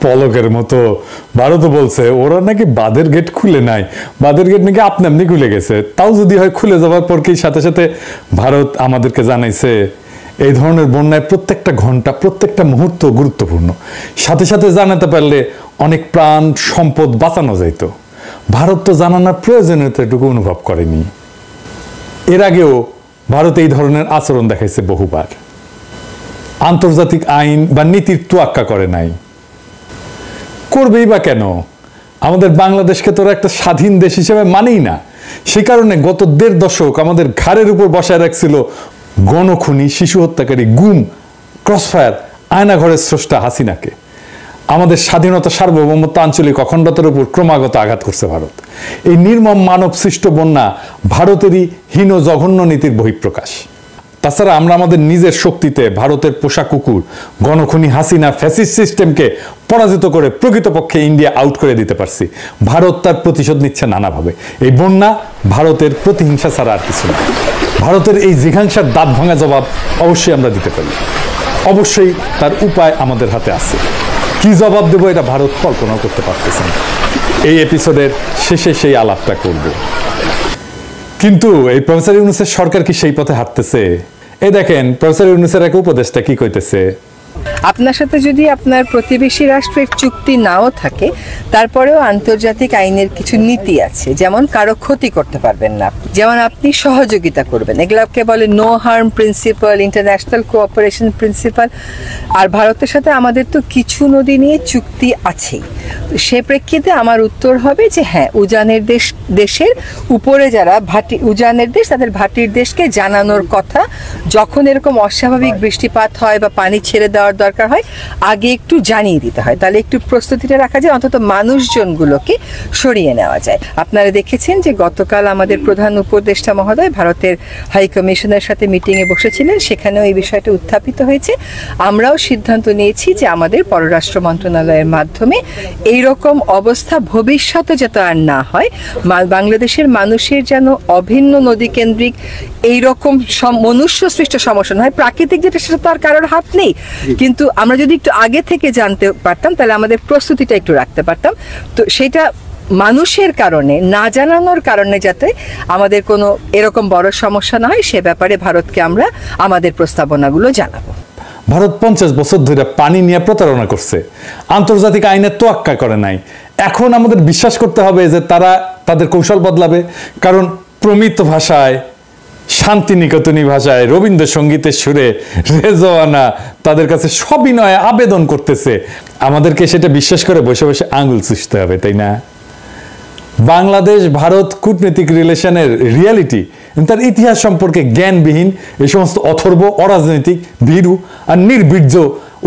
পলকের মতো। ভারতও বলছে ওরা নাকি বাঁধের গেট খুলে নাই, বাঁধের গেট নাকি আপনি আপনি খুলে গেছে। তাও যদি হয় খুলে যাওয়ার পর কি সাথে সাথে ভারত আমাদেরকে জানাইছে এই ধরনের বন্যায় প্রত্যেকটা ঘন্টা প্রত্যেকটা মুহূর্ত গুরুত্বপূর্ণ, সাথে সাথে জানাতে পারলে অনেক প্রাণ সম্পদ বাঁচানো যাইত। ভারত তো জানানোর প্রয়োজনীয়তা এটুকু অনুভব করেনি। এর আগেও ভারত এই ধরনের আচরণ দেখাইছে বহুবার, আন্তর্জাতিক আইন বা নীতির তোয়াক্কা করে নাই। করবেই বা কেন? আমাদের বাংলাদেশকে তোরা একটা স্বাধীন দেশ হিসেবে মানেই না। সে কারণে গত ১.৫ দশক আমাদের ঘাড়ের উপর বসায় রাখছিল গণখুনি, শিশু হত্যাকারী, গুম, ক্রসফায়ার, আয়নাঘরের স্রষ্টা হাসিনাকে। আমাদের স্বাধীনতা, সার্বভৌমত্ব, আঞ্চলিক অখণ্ডতার উপর ক্রমাগত আঘাত করছে ভারত। এই নির্মম মানব সৃষ্ট বন্যা ভারতেরই হীন জঘন্য নীতির বহিঃপ্রকাশ। তাছাড়া আমরা আমাদের নিজের শক্তিতে ভারতের পোষা কুকুর গণখুনি হাসিনা ফ্যাসিস্ট সিস্টেমকে পরাজিত করে প্রকৃতপক্ষে ইন্ডিয়া আউট করে দিতে পারছি। ভারত তার প্রতিশোধ নিচ্ছে নানাভাবে। এই বন্যা ভারতের প্রতিহিংসা ছাড়া আর কিছু না। ভারতের এই জিঘাংসার দাঁত ভাঙা জবাব অবশ্যই আমরা দিতে পারি, অবশ্যই তার উপায় আমাদের হাতে আছে। কি জবাব দেবো এটা ভারত কল্পনাও করতে পারতেছে না। এই এপিসোডের শেষে সেই আলাপটা করব। কিন্তু এই প্রফেসর ইউনূসের সরকার কি সেই পথে হাঁটতেছে? এই দেখেন প্রফেসর ইউনূসের এক উপদেষ্টা কি কইতেছে। আপনার সাথে যদি আপনার প্রতিবেশী রাষ্ট্রের চুক্তি নাও থাকে, তারপরেও আন্তর্জাতিক আইনের কিছু নীতি আছে, যেমন কারো ক্ষতি করতে পারবেন না, যেমন আপনি সহযোগিতা করবেন। এগুলোকে বলে no harm principle, international cooperation principle. আর ভারতের সাথে আমাদের তো কিছু নদী নিয়ে চুক্তি আছেই। সে প্রেক্ষিতে আমার উত্তর হবে যে হ্যাঁ, উজানের দেশের উপরে যারা উজানের দেশ, তাদের ভাটির দেশকে জানানোর কথা, যখন এরকম অস্বাভাবিক বৃষ্টিপাত হয় বা পানি ছেড়ে দেওয়ার দরকার হয়, আগে একটু জানিয়ে দিতে হয়। তাহলে একটু প্রস্তুতিটা রাখা যায়, অন্তত মানুষজনগুলোকে সরিয়ে নেওয়া যায়। আপনারা দেখেছেন যে গতকাল আমাদের প্রধান উপদেষ্টা মহোদয় ভারতের হাই কমিশনের সাথে মিটিংয়ে বসেছিলেন, সেখানেও এই বিষয়টা উত্থাপিত হয়েছে। আমরাও সিদ্ধান্ত নিয়েছি যে আমাদের পররাষ্ট্র মন্ত্রণালয়ের মাধ্যমে এইরকম অবস্থা ভবিষ্যতে যাতে আর না হয়, বাংলাদেশের মানুষের যেন অভিন্ন নদীকেন্দ্রিক এইরকম মনুষ্য সৃষ্ট সমস্যা হয়। প্রাকৃতিক যেটা, সেটা তো আর কারোর হাত নেই, কিন্তু আমরা যদি একটু আগে থেকে জানতে পারতাম তাহলে আমাদের প্রস্তুতিটা একটু রাখতে পারতাম। তো সেটা মানুষের কারণে, না জানানোর কারণে যাতে আমাদের কোনো এরকম বড় সমস্যা না হয়, সে ব্যাপারে ভারতকে আমরা আমাদের প্রস্তাবনাগুলো জানাবো। ভারত 50 বছর ধরে পানি নিয়ে প্রতারণা করছে, আন্তর্জাতিক আইনের তোয়াক্কা করে নাই। এখন আমাদের বিশ্বাস করতে হবে যে তারা তাদের কৌশল বদলাবে, কারণ প্রমিত ভাষায়, শান্তিনিকেতনী ভাষায়, রবীন্দ্রসঙ্গীতের সুরে রেজওয়ানা তাদের কাছে সবিনয়ে আবেদন করতেছে। আমাদেরকে সেটা বিশ্বাস করে বসে বসে আঙুল চুষতে হবে, তাই না? বাংলাদেশ ভারত কূটনৈতিক রিলেশনের রিয়ালিটি, তার ইতিহাস সম্পর্কে জ্ঞানবিহীন এই সমস্ত অথর্ব, অরাজনৈতিক, ভীরু আর নির্বীর্য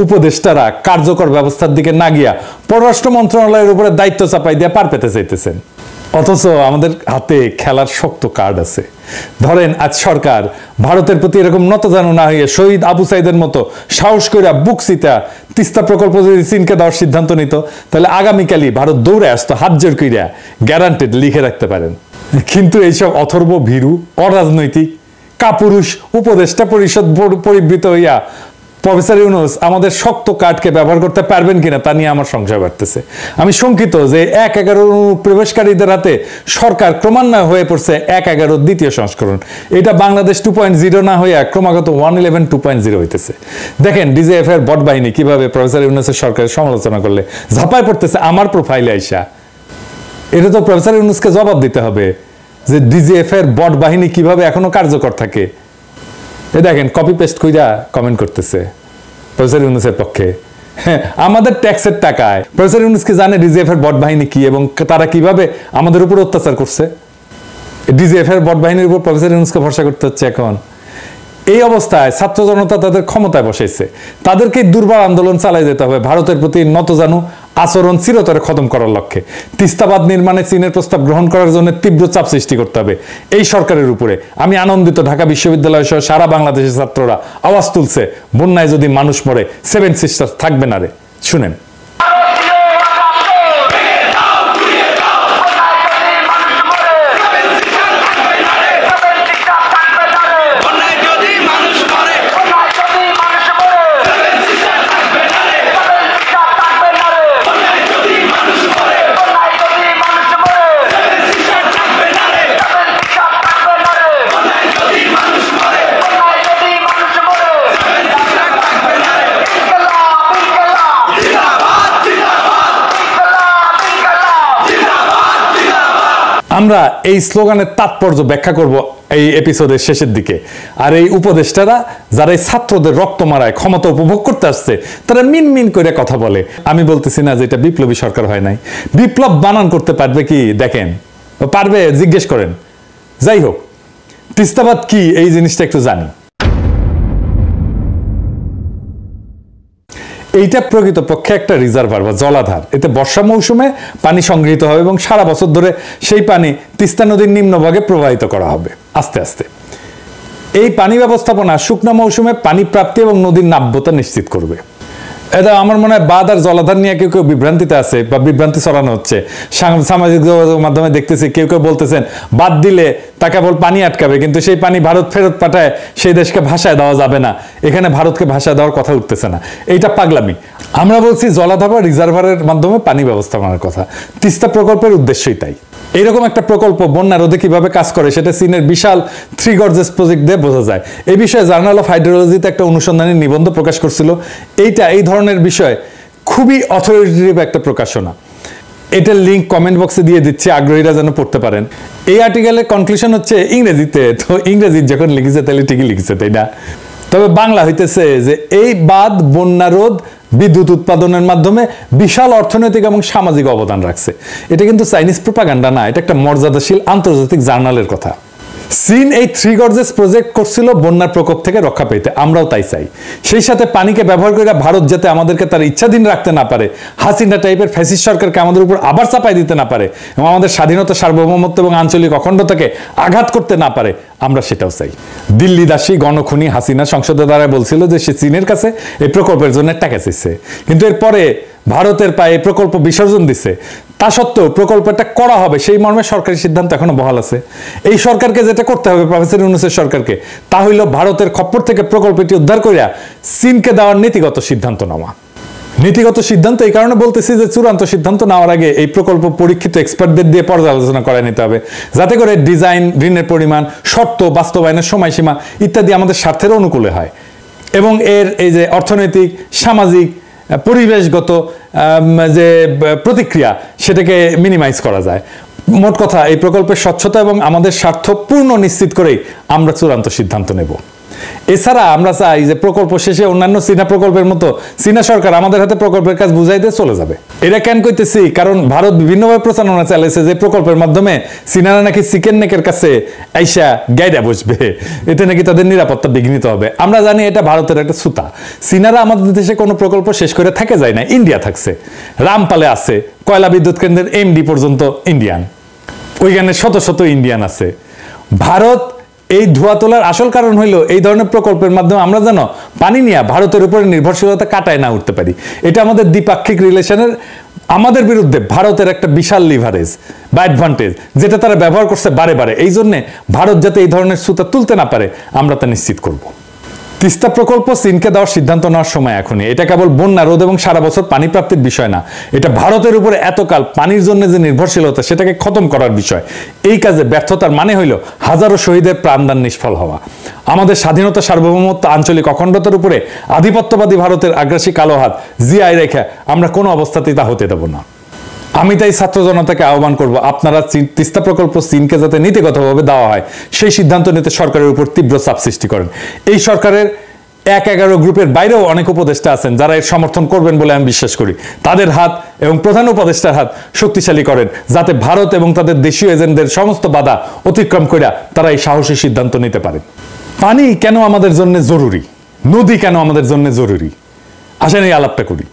উপদেষ্টারা কার্যকর ব্যবস্থার দিকে না গিয়া পররাষ্ট্র মন্ত্রণালয়ের উপরে দায়িত্ব চাপাই দিয়ে পার পেতে চাইতেছেন। অথচ আমাদের হাতে খেলার শক্ত কার্ড আছে। ধরেন আজ সরকার ভারতের প্রতি এরকম নতজানু না হয়ে শহীদ আবু সাইদের মতো সাহস কইরা বুকসিতা তিস্তা প্রকল্প যদি চীনকে দেওয়ার সিদ্ধান্ত নিত, তাহলে আগামীকালই ভারত দৌড়ে আসতো হাত জোর কইরা, গ্যারান্টেড, লিখে রাখতে পারেন। কিন্তু এইসব অথর্ব, ভীরু, অরাজনৈতিক, কাপুরুষ উপদেষ্টা পরিষদ পরিবৃত হইয়া প্রফেসর ইউনূস আমাদের শক্ত কার্ডকে ব্যবহার করতে পারবেন কিনা তা নিয়ে আমার সংশয় বাড়তেছে। আমি শঙ্কিত যে 1-11 প্রবেশকারীদের হাতে সরকার ক্রমান্বয়ে হয়ে পড়ছে 1-11 দ্বিতীয় সংস্করণ। এটা বাংলাদেশ 2.0 না হইয়া ক্রমাগত 111 2.0 হইতেছে। দেখেন ডিজিএফ এর বট বাহিনী কিভাবে প্রফেসর ইউনূসের সরকারের সমালোচনা করলে ঝাঁপায় পড়তেছে আমার প্রোফাইলে আইসা। এটা তো প্রফেসর ইউনূসকে জবাব দিতে হবে যে ডিজিএফ এর বট বাহিনী কিভাবে এখনো কার্যকর থাকে। এ দেখেন কপি পেস্ট কইরা কমেন্ট করতেছে প্রফেসর ইউনূসের পক্ষে। আমাদের ট্যাক্সের টাকায় প্রফেসর ইউনূস কি জানে ডিজিএফ এর বট বাহিনী কি এবং তারা কিভাবে আমাদের উপর অত্যাচার করছে? ডিজিএফ এর বট বাহিনীর উপর প্রফেসর ইউনূসকে ভরসা করতে হচ্ছে এখন। এই অবস্থায় ছাত্র জনতা তাদের ক্ষমতায় বসাইছে, তাদেরকে দুর্বার আন্দোলন চালিয়ে যেতে হবে ভারতের প্রতি নতজানু আচরণ চিরতরে খতম করার লক্ষ্যে। তিস্তাবাদ নির্মাণে চীনের প্রস্তাব গ্রহণ করার জন্য তীব্র চাপ সৃষ্টি করতে হবে এই সরকারের উপরে। আমি আনন্দিত ঢাকা বিশ্ববিদ্যালয় সহ সারা বাংলাদেশের ছাত্ররা আওয়াজ তুলছে, বন্যায় যদি মানুষ মরে 7 সিস্টার্স থাকবে না রে। শুনেন। আমরা এই স্লোগানের তাৎপর্য ব্যাখ্যা করব এই এপিসোডের শেষের দিকে। আর এই উপদেষ্টারা যারা এই ছাত্রদের রক্ত মারায় ক্ষমতা উপভোগ করতে আসছে, তারা মিন করে কথা বলে। আমি বলতেছি না যে এটা বিপ্লবী সরকার হয় নাই। বিপ্লব বানান করতে পারবে কি দেখেন, পারবে জিজ্ঞেস করেন। যাই হোক, তিস্তাবাদ কি এই জিনিসটা একটু জানি। এইটা প্রকৃতপক্ষে একটা রিজার্ভার বা জলাধার। এতে বর্ষা মৌসুমে পানি সংগৃহীত হবে এবং সারা বছর ধরে সেই পানি তিস্তা নদীর নিম্নভাগে প্রবাহিত করা হবে আস্তে আস্তে। এই পানি ব্যবস্থাপনা শুকনো মৌসুমে পানি প্রাপ্তি এবং নদীর নাব্যতা নিশ্চিত করবে। এটা আমার মনে হয় বাঁধ আর জলাধার নিয়ে কেউ বিভ্রান্তিতে আছে বা বিভ্রান্তি ছড়ানো হচ্ছে। সামাজিক যোগাযোগ মাধ্যমে দেখতেছি কেউ বলতেছেন বাদ দিলে তা কেবল পানি আটকাবে, কিন্তু সেই পানি ভারত ফেরত পাঠায় সেই দেশকে ভাষায় দেওয়া যাবে না। এখানে ভারতকে ভাষায় দেওয়ার কথা উঠতেছে না, এইটা পাগলামি। আমরা বলছি জলাধার বা রিজার্ভারের মাধ্যমে পানি ব্যবস্থাপনার কথা। তিস্তা প্রকল্পের উদ্দেশ্যই তাই। এইরকম একটা প্রকল্প বন্যা রোধে কিভাবে কাজ করে সেটা চীনের বিশাল 3 গর্জেস প্রজেক্ট দিয়ে বোঝা যায়। এই বিষয়ে জার্নাল অফ হাইড্রোলজিতে একটা অনুসন্ধানী নিবন্ধ প্রকাশ করছিল। এই ধরনের বিষয় খুবই অথরিটেটিভ একটা প্রকাশনা। এটার লিঙ্ক কমেন্ট বক্সে দিয়ে দিচ্ছি, আগ্রহীরা যেন পড়তে পারেন। এই আর্টিকেলের কনক্লুশন হচ্ছে ইংরেজিতে, তো ইংরেজি যখন লিখেছে তাহলে ঠিকই লিখেছে, তাই না? তবে বাংলা হইতেছে যে এই বাঁধ বন্যা রোধ বিদ্যুৎ উৎপাদনের মাধ্যমে বিশাল অর্থনৈতিক এবং সামাজিক অবদান রাখছে। এটা কিন্তু চাইনিজ প্রোপাগান্ডা না, এটা একটা মর্যাদাশীল আন্তর্জাতিক জার্নালের কথা। চীন এই 3 গর্জেস প্রজেক্ট করছিল বন্যার প্রকোপ থেকে রক্ষা পেতে, আমরাও তাই চাই। সেই সাথে পানিকে ব্যবহার করে ভারত যাতে আমাদেরকে তার ইচ্ছাধীন রাখতে না পারে, হাসিনা টাইপের ফ্যাসিস্ট সরকারকে আমাদের উপর আবার চাপাই দিতে না পারে এবং আমাদের স্বাধীনতা, সার্বভৌমত্ব এবং আঞ্চলিক অখণ্ডতাকে আঘাত করতে না পারে, আমরা সেটাও চাই। দিল্লি দাসী গণখুনি হাসিনা সংসদের দ্বারা বলছিল যে সে চীনের কাছে এই প্রকল্পের জন্য টাকা চাইছে, কিন্তু এরপরে ভারতের পায়ে প্রকল্প বিসর্জন দিছে। তা সত্ত্বেও প্রকল্পটা করা হবে সেই মর্মে সরকারি সিদ্ধান্ত এখনো বহাল আছে। এই সরকারকে যেটা করতে হবে, প্রফেসর ইউনূসের সরকারকে, তা হইল ভারতের খপ্পর থেকে প্রকল্পটি উদ্ধার করিয়া চীনকে দেওয়ার নীতিগত সিদ্ধান্ত নেওয়া। নীতিগত সিদ্ধান্ত এই কারণে বলতেছি যে চূড়ান্ত সিদ্ধান্ত নেওয়ার আগে এই প্রকল্প পরীক্ষিত এক্সপার্টদের দিয়ে পর্যালোচনা করে নিতে হবে, যাতে করে ডিজাইন, ঋণের পরিমাণ, শর্ত, বাস্তবায়নের সময়সীমা ইত্যাদি আমাদের স্বার্থের অনুকূলে হয় এবং এর এই যে অর্থনৈতিক, সামাজিক, পরিবেশগত যে প্রতিক্রিয়া সেটাকে মিনিমাইজ করা যায়। মোট কথা, এই প্রকল্পের স্বচ্ছতা এবং আমাদের স্বার্থ পূর্ণ নিশ্চিত করেই আমরা চূড়ান্ত সিদ্ধান্ত নেব। এছাড়া আমরা চাই যে প্রকল্প শেষে অন্যান্য চীনা প্রকল্পের মতো চীনা সরকার আমাদের হাতে প্রকল্পের কাজ বুঝাইতে চলে যাবে। এটা কেন কইতেছি, কারণ ভারত বিভিন্নভাবে প্রচারণা চালাইছে যে প্রকল্পের মাধ্যমে চীনারা নাকি চিকেন নেকের কাছে আইসা গাইডা বসবে, এতে নাকি তাদের নিরাপত্তা বিঘ্নিত হবে। আমরা জানি এটা ভারতের একটা ছুতা। চীনারা আমাদের দেশে কোনো প্রকল্প শেষ করে থাকে যায় না, ইন্ডিয়া থাকছে, রামপালে আছে, কয়লা বিদ্যুৎ কেন্দ্রের এমডি পর্যন্ত ইন্ডিয়ান, ওইখানে শত শত ইন্ডিয়ান আছে। ভারত এই ধোয়া তোলার আসল কারণ হইল এই ধরনের প্রকল্পের মাধ্যমে আমরা যেন পানি নিয়ে ভারতের উপরে নির্ভরশীলতা কাটায় না উঠতে পারি। এটা আমাদের দ্বিপাক্ষিক রিলেশনের আমাদের বিরুদ্ধে ভারতের একটা বিশাল লিভারেজ বা অ্যাডভান্টেজ, যেটা তারা ব্যবহার করছে বারে বারে। এই জন্যে ভারত যাতে এই ধরনের সুতা তুলতে না পারে আমরা তা নিশ্চিত করব। তিস্তা প্রকল্প চীনকে দেওয়ার সিদ্ধান্ত নেওয়ার সময় এখনই। এটা কেবল বন্যা রোধ এবং সারা বছর পানি প্রাপ্তির বিষয় না, এটা ভারতের উপরে এতকাল পানির জন্য যে নির্ভরশীলতা সেটাকে খতম করার বিষয়। এই কাজে ব্যর্থতার মানে হইল হাজারো শহীদের প্রাণদান নিষ্ফল হওয়া। আমাদের স্বাধীনতা, সার্বভৌমত্ব, আঞ্চলিক অখণ্ডতার উপরে আধিপত্যবাদী ভারতের আগ্রাসী কালো হাত জিআই রেখে আমরা কোনো অবস্থাতেই তা হতে দেব না। আমি তাই ছাত্র জনতাকে আহ্বান করব, আপনারা তিস্তা প্রকল্প চীনকে যাতে নীতিগতভাবে দেওয়া হয় সেই সিদ্ধান্ত নিতে সরকারের উপর তীব্র চাপ সৃষ্টি করেন। এই সরকারের 1-11 গ্রুপের বাইরেও অনেক উপদেষ্টা আছেন যারা এর সমর্থন করবেন বলে আমি বিশ্বাস করি। তাদের হাত এবং প্রধান উপদেষ্টার হাত শক্তিশালী করেন, যাতে ভারত এবং তাদের দেশীয় এজেন্টদের সমস্ত বাধা অতিক্রম করে তারা এই সাহসী সিদ্ধান্ত নিতে পারেন। পানি কেন আমাদের জন্য জরুরি, নদী কেন আমাদের জন্য জরুরি, আসেন এই আলাপটা করি।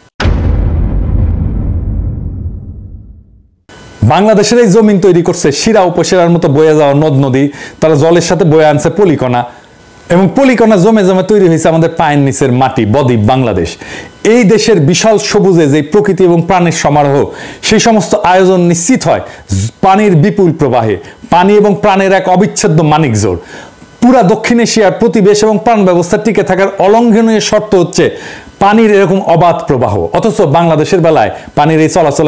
বাংলাদেশের এই জমিন তৈরি করছে শিরা উপশিরার মতো বয়ে যাওয়া নদ নদী, তারা জলের সাথে বয়ে আনছে পলিকণা, এবং পলিকণা জমে জমে তৈরি হয়েছে আমাদের পায়ের নিচের মাটি, বদ্বীপ বাংলাদেশ। এই দেশের বিশাল সবুজে যে প্রকৃতি এবং প্রাণের সমারোহ, সেই সমস্ত আয়োজন নিশ্চিত হয় পানির বিপুল প্রবাহে। পানি এবং প্রাণের এক অবিচ্ছেদ্য মানিকজোড়। পুরা দক্ষিণ এশিয়ার প্রতিবেশ এবং প্রাণ ব্যবস্থা টিকে থাকার অলঙ্ঘনীয় শর্ত হচ্ছে পানির এরকম অবাধ প্রবাহ। অথচ বাংলাদেশের বেলায় পানির এই চলাচল